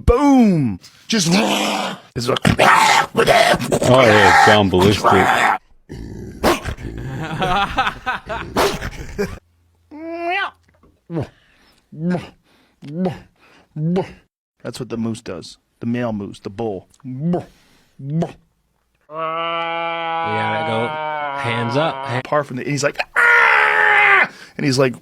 Boom! Just it's like, Oh yeah, John Ballistic. that's what the moose does. The male moose, the bull. Yeah, I go hands up. Apart from the, and he's like, ah! And he's like